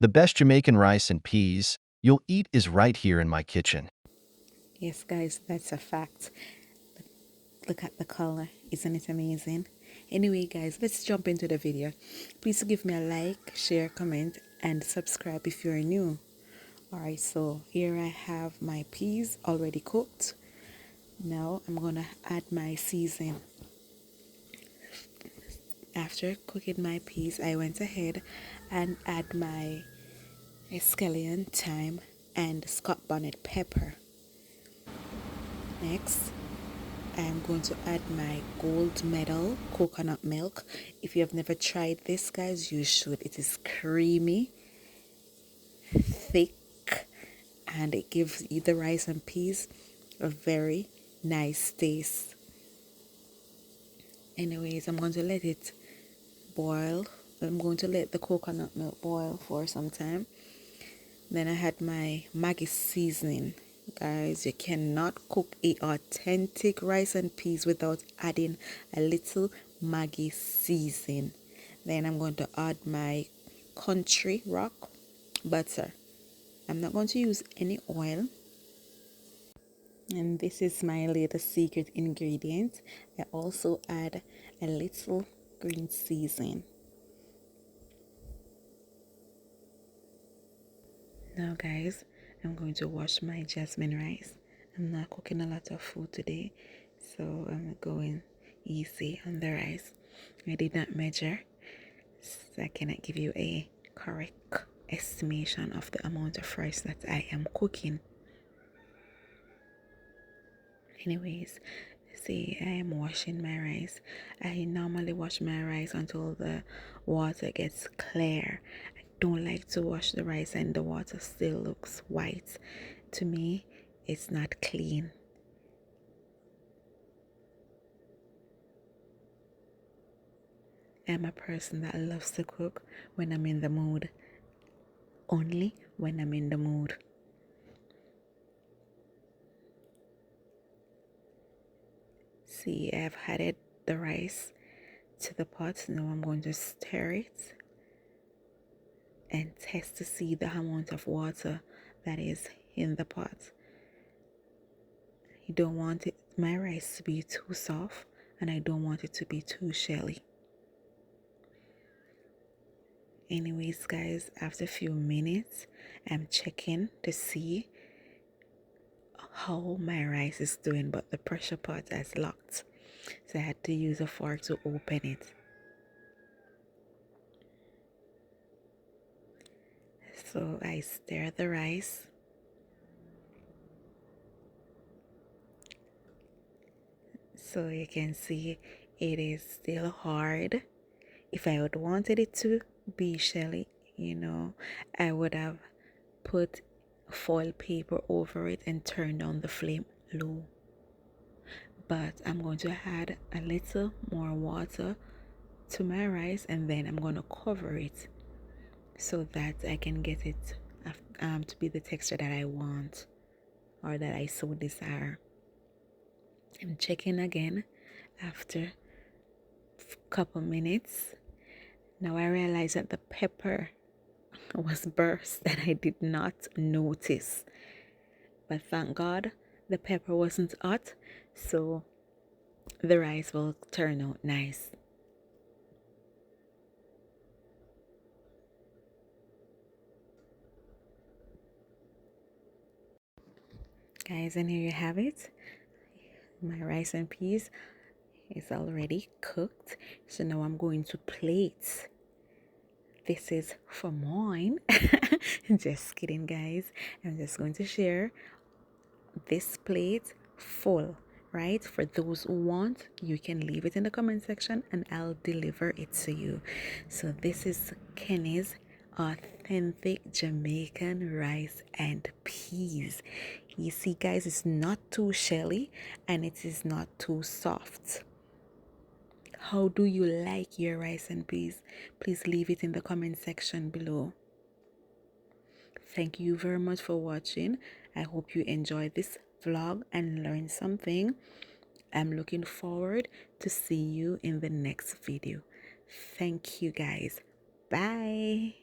The best Jamaican rice and peas you'll eat is right here in my kitchen. Yes, guys, that's a fact. Look at the color. Isn't it amazing? Anyway, guys, let's jump into the video. Please give me a like, share, comment, and subscribe if you're new. Alright, so here I have my peas already cooked. Now I'm gonna add my season. After cooking my peas, I went ahead and add my scallion, thyme, and Scott bonnet pepper. Next, I'm going to add my gold medal coconut milk. If you have never tried this, guys, you should. It is creamy, thick, and it gives you the rice and peas a very nice taste. Anyways, I'm going to let it boil. I'm going to let the coconut milk boil for some time. Then I had my Maggi seasoning. Guys, you cannot cook a authentic rice and peas without adding a little Maggi seasoning. Then I'm going to add my country rock butter. I'm not going to use any oil. And this is my little secret ingredient. I also add a little green seasoning. Now guys, I'm going to wash my jasmine rice. I'm not cooking a lot of food today, so I'm going easy on the rice. I did not measure, so I cannot give you a correct estimation of the amount of rice that I am cooking. Anyways, see, I am washing my rice. I normally wash my rice until the water gets clear. I don't like to wash the rice and the water still looks white. To me, it's not clean. I'm a person that loves to cook when I'm in the mood. Only when I'm in the mood. See, I've added the rice to the pot. Now I'm going to stir it and test to see the amount of water that is in the pot. You don't want my rice to be too soft, and I don't want it to be too shelly. Anyways, guys, after a few minutes, I'm checking to see how my rice is doing, but the pressure pot has locked, so I had to use a fork to open it. So I stir the rice. So you can see it is still hard. If I would wanted it to be shelly, I would have put foil paper over it and turn down the flame low. But I'm going to add a little more water to my rice, and then I'm going to cover it so that I can get it to be the texture that I want or that I so desire. I'm checking again after a couple minutes. Now I realize that the pepper was burst and I did not notice. But thank God the pepper wasn't hot, so the rice will turn out nice. Guys, and here you have it. My rice and peas is already cooked. So now I'm going to plate. This is for mine. Just kidding, guys. I'm just going to share this plate full, right? For those who want, you can leave it in the comment section and I'll deliver it to you. So this is Kenny's authentic Jamaican rice and peas. You see, guys, it's not too shelly and it is not too soft. How do you like your rice and peas? Please leave it in the comment section below. Thank you very much for watching. I hope you enjoyed this vlog and learned something. I'm looking forward to see you in the next video. Thank you, guys. Bye.